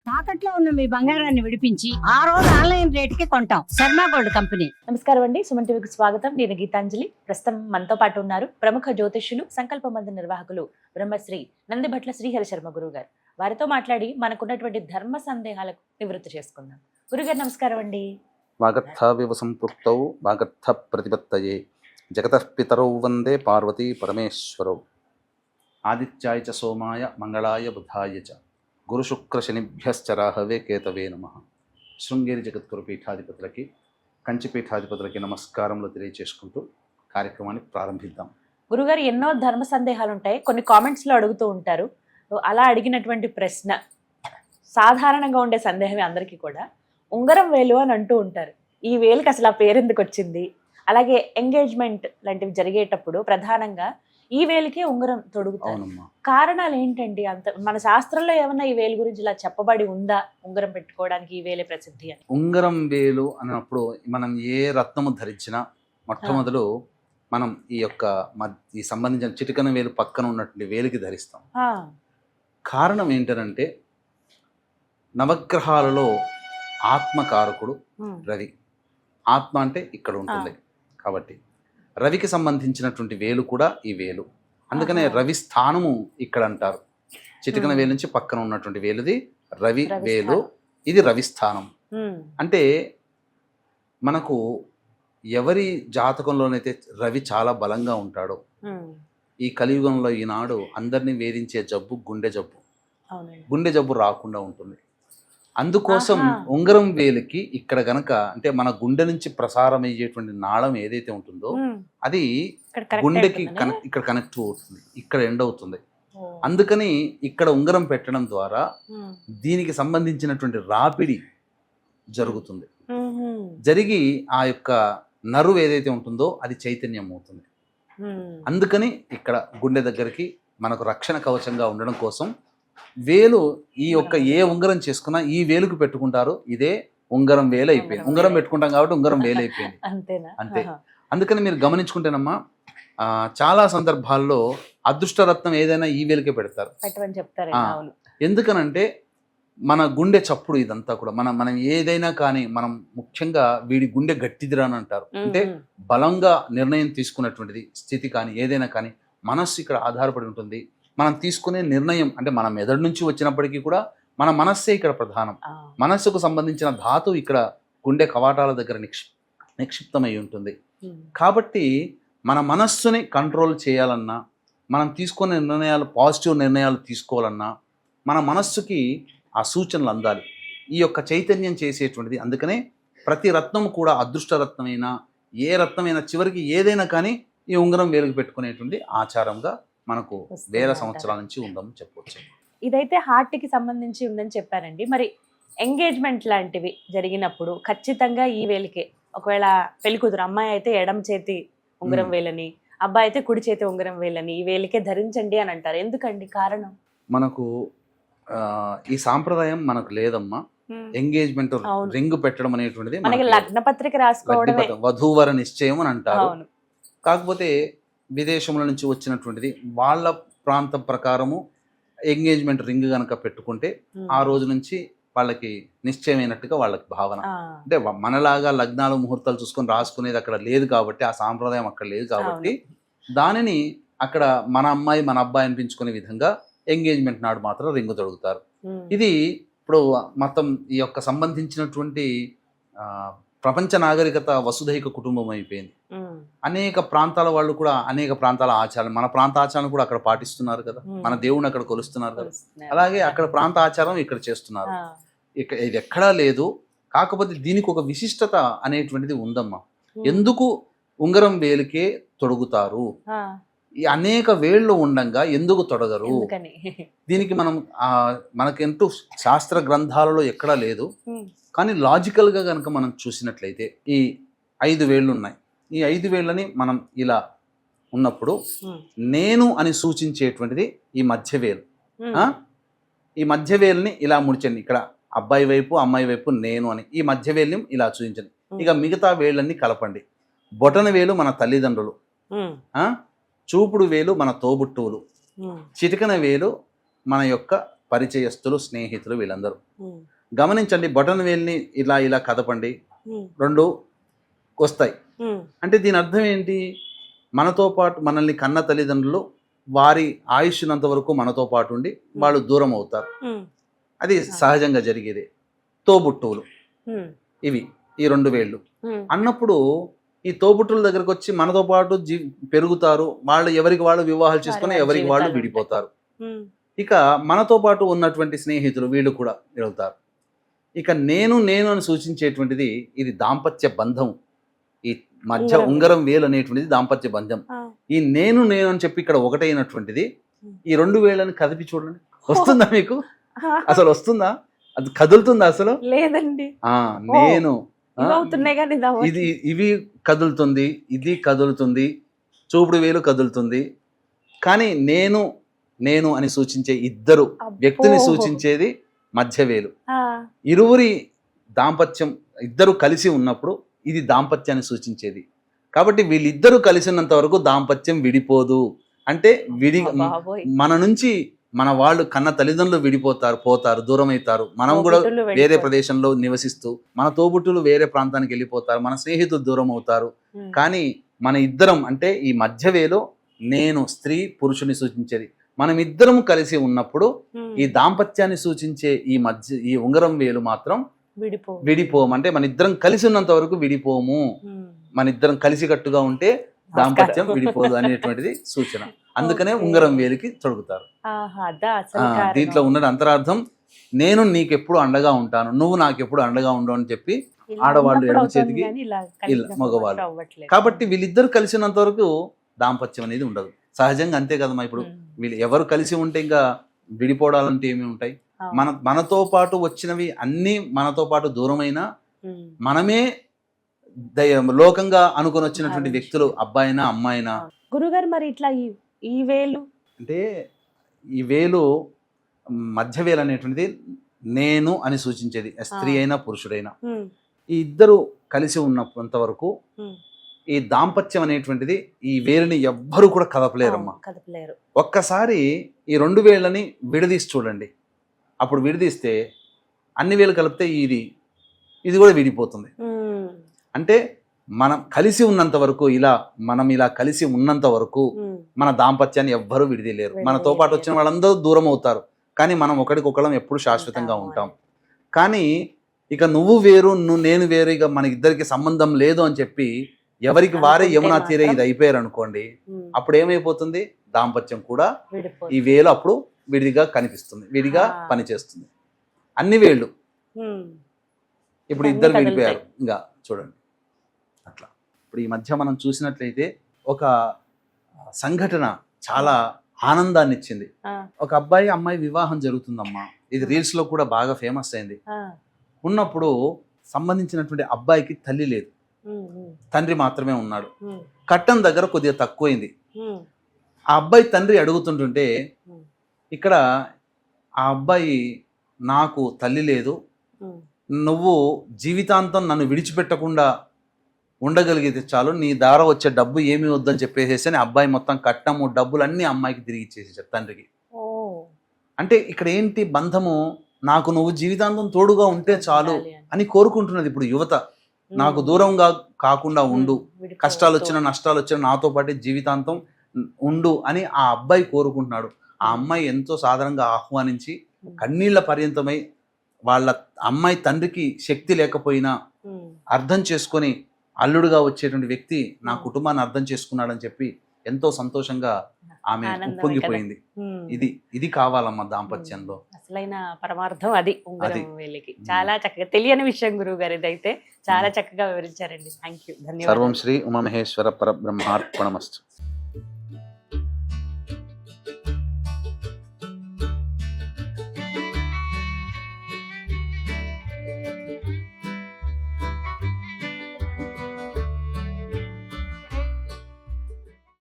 తాకట్లో ఉన్న మీ బంగారాన్ని విడిపించి ఆ రోజు ఆన్లైన్ రేటుకి కొంటాం. Sharma gold company. నమస్కారం అండి, సుమన్ టీవీకి స్వాగతం. నేను గీతాంజలి. ప్రస్తుతం మనతో పాటు ఉన్నారు ప్రముఖ జ్యోతిష్యులు, సంకల్ప మంది నిర్వాహకులు బ్రహ్మశ్రీ నందిభట్ల శ్రీహరి శర్మ గురువు గారు. వారితో మాట్లాడి మనకున్నటువంటి ధర్మ సందేహాలకు నివృత్తి చేసుకుందాం. గురుగారు నమస్కారం అండి. వాగర్థావివ సంపృక్తౌ వాగర్థ ప్రతిపత్తయే జగతః పితరౌ వందే పార్వతీ పరమేశ్వరౌ. ఆదిత్యాయ చ సోమాయ మంగళాయ బుధాయ చ గురుశుక్రశనిభ్యశ్చ రాహవే కేతవే నమః. శృంగేరి జగద్గురు పీఠాధిపతులకి, కంచి పీఠాధిపతులకి నమస్కారములు తెలియచేసుకుంటూ కార్యక్రమాన్ని ప్రారంభిద్దాం. గురుగారు, ఎన్నో ధర్మ సందేహాలు ఉంటాయి, కొన్ని కామెంట్స్ లో అడుగుతూ ఉంటారు. అలా అడిగినటువంటి ప్రశ్న, సాధారణంగా ఉండే సందేహమే అందరికీ కూడా, ఉంగరం వేలు అని అంటూ ఉంటారు. ఈ వేలుకి అసలు ఆ పేరు ఎందుకు వచ్చింది? అలాగే ఎంగేజ్మెంట్ లాంటివి జరిగేటప్పుడు ప్రధానంగా ఈ వేలుకే ఉంగరం తొడుగుతారు. కారణాలు ఏంటండి? అంత మన శాస్త్రంలో ఏమన్నా ఈ వేలు గురించి ఇలా చెప్పబడి ఉందా, ఉంగరం పెట్టుకోవడానికి ఈ వేలే ప్రసిద్ధి అని? ఉంగరం వేలు అన్నప్పుడు మనం ఏ రత్నము ధరించినా మొట్టమొదలు మనం ఈ సంబంధించిన చిటికన వేలు పక్కన ఉన్నటువంటి వేలికి ధరిస్తాం. కారణం ఏంటంటే నవగ్రహాలలో ఆత్మకారకుడు రవి. ఆత్మ అంటే ఇక్కడ ఉంటుంది కాబట్టి రవికి సంబంధించినటువంటి వేలు కూడా ఈ వేలు. అందుకనే రవి స్థానము ఇక్కడ అంటారు. చిటికన వేలు నుంచి పక్కన ఉన్నటువంటి వేలుది రవి వేలు, ఇది రవి స్థానం. అంటే మనకు ఎవరి జాతకంలోనైతే రవి చాలా బలంగా ఉంటాడో, ఈ కలియుగంలో ఈనాడు అందరినీ వేధించే జబ్బు గుండె జబ్బు. గుండె జబ్బు రాకుండా ఉంటుంది. అందుకోసం ఉంగరం వేలికి ఇక్కడ గనక అంటే మన గుండె నుంచి ప్రసారం అయ్యేటువంటి నాళం ఏదైతే ఉంటుందో అది గుండెకి ఇక్కడ కనెక్ట్ అవుతుంది, ఇక్కడ ఎండ్ అవుతుంది. అందుకని ఇక్కడ ఉంగరం పెట్టడం ద్వారా దీనికి సంబంధించినటువంటి రాపిడి జరుగుతుంది. జరిగి ఆ యొక్క నరువు ఏదైతే ఉంటుందో అది చైతన్యం అవుతుంది. అందుకని ఇక్కడ గుండె దగ్గరికి మనకు రక్షణ కవచంగా ఉండడం కోసం వేలు ఏ ఉంగరం చేసుకున్నా ఈ వేలుకు పెట్టుకుంటారు. ఇదే ఉంగరం వేలు అయిపోయింది. ఉంగరం పెట్టుకుంటాం కాబట్టి ఉంగరం వేలు అయిపోయింది, అంతే. అందుకని మీరు గమనించుకుంటేనమ్మా, చాలా సందర్భాల్లో అదృష్టరత్నం ఏదైనా ఈ వేలుకే పెడతారు. ఎందుకనంటే మన గుండె చప్పుడు ఇదంతా కూడా మనం ఏదైనా కానీ మనం ముఖ్యంగా వీడి గుండె గట్టిదిరా అని అంటారు. అంటే బలంగా నిర్ణయం తీసుకున్నటువంటిది స్థితి కానీ ఏదైనా కానీ మనస్సు ఇక్కడ ఆధారపడి ఉంటుంది. మనం తీసుకునే నిర్ణయం అంటే మన మెదడు నుంచి వచ్చినప్పటికీ కూడా మన మనస్సే ఇక్కడ ప్రధానం. మనస్సుకు సంబంధించిన ధాతు ఇక్కడ గుండె కవాటాల దగ్గర నిక్షిప్తమై ఉంటుంది. కాబట్టి మన మనస్సుని కంట్రోల్ చేయాలన్నా, మనం తీసుకునే నిర్ణయాలు పాజిటివ్ నిర్ణయాలు తీసుకోవాలన్నా మన మనస్సుకి ఆ సూచనలు అందాలి. ఈ యొక్క చైతన్యం చేసేటువంటిది. అందుకనే ప్రతి రత్నం కూడా అదృష్ట రత్నమైనా ఏ రత్నమైనా చివరికి ఏదైనా కానీ ఈ ఉంగరం వేలుగు పెట్టుకునేటువంటి ఆచారంగా మనకు వేల సంవత్సరాల నుంచి ఉందని చెప్పవచ్చు. ఇదైతే హార్ట్ కి సంబంధించి ఉందని చెప్పారండి. మరి ఎంగేజ్మెంట్ లాంటివి జరిగినప్పుడు ఖచ్చితంగా ఈ వేలికే, ఒకవేళ పెళ్లికూతురు అమ్మాయి అయితే ఎడమ చేతి ఉంగరం వేలని, అబ్బాయి అయితే కుడి చేతి ఉంగరం వేలని ఈ వేలికే ధరించండి అని అంటారు. ఎందుకండి? కారణం మనకు ఈ సాంప్రదాయం మనకు లేదమ్మా. ఎంగేజ్మెంట్ రింగ్ పెట్టడం అనేటువంటిది మనకి లగ్న పత్రిక రాసుకోవడమే, వధూవర నిశ్చయం అని అంటారు. కాకపోతే విదేశంలో నుంచి వచ్చినటువంటిది వాళ్ళ ప్రాంతం ప్రకారము ఎంగేజ్మెంట్ రింగ్ కనుక పెట్టుకుంటే ఆ రోజు నుంచి వాళ్ళకి నిశ్చయమైనట్టుగా వాళ్ళకి భావన. అంటే మనలాగా లగ్నాలు ముహూర్తాలు చూసుకొని రాసుకునేది అక్కడ లేదు కాబట్టి, ఆ సాంప్రదాయం అక్కడ లేదు కాబట్టి దానిని అక్కడ మన అమ్మాయి మన అబ్బాయి అనిపించుకునే విధంగా ఎంగేజ్మెంట్ నాడు మాత్రం రింగు తొడుగుతారు. ఇది ఇప్పుడు మొత్తం ఈ యొక్క సంబంధించినటువంటి ప్రపంచ నాగరికత వసుధైక కుటుంబం అయిపోయింది. అనేక ప్రాంతాల వాళ్ళు కూడా అనేక ప్రాంతాల ఆచారాలు, మన ప్రాంత ఆచారాలు కూడా అక్కడ పాటిస్తున్నారు కదా, మన దేవుని అక్కడ కొలుస్తున్నారు కదా, అలాగే అక్కడ ప్రాంత ఆచారం ఇక్కడ చేస్తున్నారు. ఇది ఎక్కడా లేదు. కాకపోతే దీనికి ఒక విశిష్టత అనేటువంటిది ఉందమ్మా. ఎందుకు ఉంగరం వేలికే తొడుగుతారు? ఈ అనేక వేళ్ళు ఉండంగా ఎందుకు తొడగరు? దీనికి మనకెంటూ శాస్త్ర గ్రంథాలలో ఎక్కడా లేదు. కానీ లాజికల్గా కనుక మనం చూసినట్లయితే ఈ 5 వేళ్ళు ఉన్నాయి. ఈ 5 వేళ్ళని మనం ఇలా ఉన్నప్పుడు నేను అని సూచించేటువంటిది ఈ మధ్యవేలు. ఈ మధ్యవేలుని ఇలా ముడిచండి. ఇక్కడ అబ్బాయి వైపు అమ్మాయి వైపు నేను అని ఈ మధ్యవేలుని ఇలా చూపించండి. ఇక మిగతా వేళ్ళన్నీ కలపండి. బొటన వేలు మన తల్లిదండ్రులు, చూపుడు వేలు మన తోబుట్టువులు, చిటికన వేలు మన యొక్క పరిచయస్తులు, స్నేహితులు వీళ్ళందరూ. గమనించండి, బొటన వేలిని ఇలా ఇలా కదపండి, 2 వస్తాయి. అంటే దీని అర్థం ఏంటి? మనతో పాటు మనల్ని కన్న తల్లిదండ్రులు వారి ఆయుష్నంత వరకు మనతో పాటు ఉండి వాళ్ళు దూరం అవుతారు. అది సహజంగా జరిగేదే. తోబుట్టువులు ఇవి ఈ 2 వేళ్ళు అన్నప్పుడు ఈ తోబుట్టుల దగ్గరకు వచ్చి మనతో పాటు పెరుగుతారు. వాళ్ళు ఎవరికి వాళ్ళు వివాహాలు చేసుకుని ఎవరికి వాళ్ళు విడిపోతారు. ఇక మనతో పాటు ఉన్నటువంటి స్నేహితులు వీళ్ళు కూడా వెళ్తారు. ఇక నేను అని సూచించేటువంటిది ఇది దాంపత్య బంధం. ఈ మధ్య ఉంగరం వేలు అనేటువంటిది దాంపత్య బంధం. ఈ నేను అని చెప్పి ఇక్కడ ఒకటైనటువంటిది ఈ 2 వేళ్ళని కదిపి చూడండి. వస్తుందా మీకు? అసలు వస్తుందా? అది కదులుతుందా అసలు? లేదండి. నేను ఇవి కదులుతుంది, ఇది కదులుతుంది, చూపుడు వేలు కదులుతుంది. కానీ నేను అని సూచించే ఇద్దరు వ్యక్తిని సూచించేది మధ్య వేలు. ఇరువురి దాంపత్యం, ఇద్దరు కలిసి ఉన్నప్పుడు ఇది దాంపత్యాన్ని సూచించేది. కాబట్టి వీళ్ళిద్దరూ కలిసి ఉన్నంత వరకు దాంపత్యం విడిపోదు. అంటే మన నుంచి మన వాళ్ళు కన్న తల్లిదండ్రులు పోతారు, దూరం అవుతారు. మనం కూడా వేరే ప్రదేశంలో నివసిస్తూ మన తోబుట్టులు వేరే ప్రాంతానికి వెళ్ళిపోతారు, మన స్నేహితులు దూరం అవుతారు. కానీ మన ఇద్దరం అంటే ఈ మధ్య వేలు నేను స్త్రీ పురుషుని సూచించేది. మనం ఇద్దరం కలిసి ఉన్నప్పుడు ఈ దాంపత్యాన్ని సూచించే ఈ ఉంగరం వేలు మాత్రం విడిపోము. అంటే మన ఇద్దరం కలిసి ఉన్నంత వరకు విడిపోము. మన ఇద్దరం కలిసికట్టుగా ఉంటే దాంపత్యం విడిపోదు అనేటువంటిది సూచన. అందుకనే ఉంగరం వేలికి తొడుగుతారు. దీంట్లో ఉన్న అంతరార్థం నేను నీకెప్పుడు అండగా ఉంటాను, నువ్వు నాకెప్పుడు అండగా ఉండవు అని చెప్పి ఆడవాళ్ళు ఎడమ చేతికి, మగవాళ్ళు. కాబట్టి వీళ్ళిద్దరు కలిసినంత వరకు దాంపత్యం అనేది ఉండదు. సహజంగా అంతే కదమ్మా. ఇప్పుడు వీళ్ళు ఎవరు కలిసి ఉంటే ఇంకా విడిపోవడాలంటే ఏమి ఉంటాయి? మనతో పాటు వచ్చినవి అన్ని మనతో పాటు దూరమైనా మనమే లోకంగా అనుకుని వచ్చినటువంటి వ్యక్తులు, అబ్బాయినా అమ్మాయినా. గురుగారు మరి ఇట్లా ఈ వేలు అంటే ఈ వేలు మధ్య వేలు అనేటువంటిది నేను అని సూచించేది, స్త్రీ అయినా పురుషుడైనా. ఈ ఇద్దరు కలిసి ఉన్నంత వరకు ఈ దాంపత్యం అనేటువంటిది ఈ వేలుని ఎవ్వరు కూడా కదపలేరమ్మా. ఒక్కసారి ఈ 2 వేళ్ళని విడదీసి చూడండి. అప్పుడు విడదీస్తే అన్ని వేలు కలిపితే ఇది కూడా విడిపోతుంది. అంటే మనం కలిసి ఉన్నంత వరకు మనం ఇలా కలిసి ఉన్నంత వరకు మన దాంపత్యాన్ని ఎవ్వరూ విడిదీయలేరు. మనతో పాటు వచ్చిన వాళ్ళందరూ దూరం అవుతారు, కానీ మనం ఒకరికొకరం ఎప్పుడు శాశ్వతంగా ఉంటాం. కానీ ఇక నువ్వు వేరు నేను వేరు, ఇక మన ఇద్దరికి సంబంధం లేదు అని చెప్పి ఎవరికి వారే యమునా తీరే ఇది అయిపోయారు అనుకోండి, అప్పుడు ఏమైపోతుంది? దాంపత్యం కూడా ఈ వేలు అప్పుడు విడిగా కనిపిస్తుంది, విడిగా పనిచేస్తుంది. అన్ని వేళ్ళు ఇప్పుడు ఇద్దరు విడిపోయారు. ఇంకా చూడండి అట్లా. ఇప్పుడు ఈ మధ్య మనం చూసినట్లయితే ఒక సంఘటన చాలా ఆనందాన్ని ఇచ్చింది. ఒక అబ్బాయి అమ్మాయి వివాహం జరుగుతుందమ్మా. ఇది రీల్స్ లో కూడా బాగా ఫేమస్ అయింది. ఉన్నప్పుడు సంబంధించినటువంటి అబ్బాయికి తల్లి లేదు, తండ్రి మాత్రమే ఉన్నాడు. కట్టం దగ్గర కొద్దిగా తక్కువైంది. ఆ అబ్బాయి తండ్రి అడుగుతుంటుంటే ఇక్కడ ఆ అబ్బాయి, నాకు తల్లి లేదు, నువ్వు జీవితాంతం నన్ను విడిచిపెట్టకుండా ఉండగలిగితే చాలు, నీ ద్వారా వచ్చే డబ్బు ఏమీ వద్దని చెప్పేసేసి అబ్బాయి మొత్తం కట్టము డబ్బులు అన్నీ అమ్మాయికి తిరిగి ఇచ్చేసేసాడు తండ్రికి. అంటే ఇక్కడ ఏంటి బంధము? నాకు నువ్వు జీవితాంతం తోడుగా ఉంటే చాలు అని కోరుకుంటున్నది ఇప్పుడు యువత. నాకు దూరంగా కాకుండా ఉండు, కష్టాలు వచ్చినా నష్టాలు వచ్చినా నాతో పాటు జీవితాంతం ఉండు అని ఆ అబ్బాయి కోరుకుంటున్నాడు. ఆ అమ్మాయి ఎంతో సాధారణంగా ఆహ్వానించి కన్నీళ్ల పర్యంతమై వాళ్ళ అమ్మాయి తండ్రికి శక్తి లేకపోయినా అర్థం చేసుకొని అల్లుడుగా వచ్చేటువంటి వ్యక్తి నా కుటుంబాన్ని అర్థం చేసుకున్నాడని చెప్పి ఎంతో సంతోషంగా ఆమె ఉప్పొంగిపోయింది. ఇది కావాలమ్మా దాంపత్యంలో. అసలైన పరమార్థం అది ఉంగరం వేలికి. చాలా చక్కగా, తెలియని విషయం గురువు గారు, ఇదైతే చాలా చక్కగా వివరించారండి. థ్యాంక్ యూ, ధన్యవాదాలు. సర్వం శ్రీ ఉమామహేశ్వర పరబ్రహ్మార్పణమస్తు.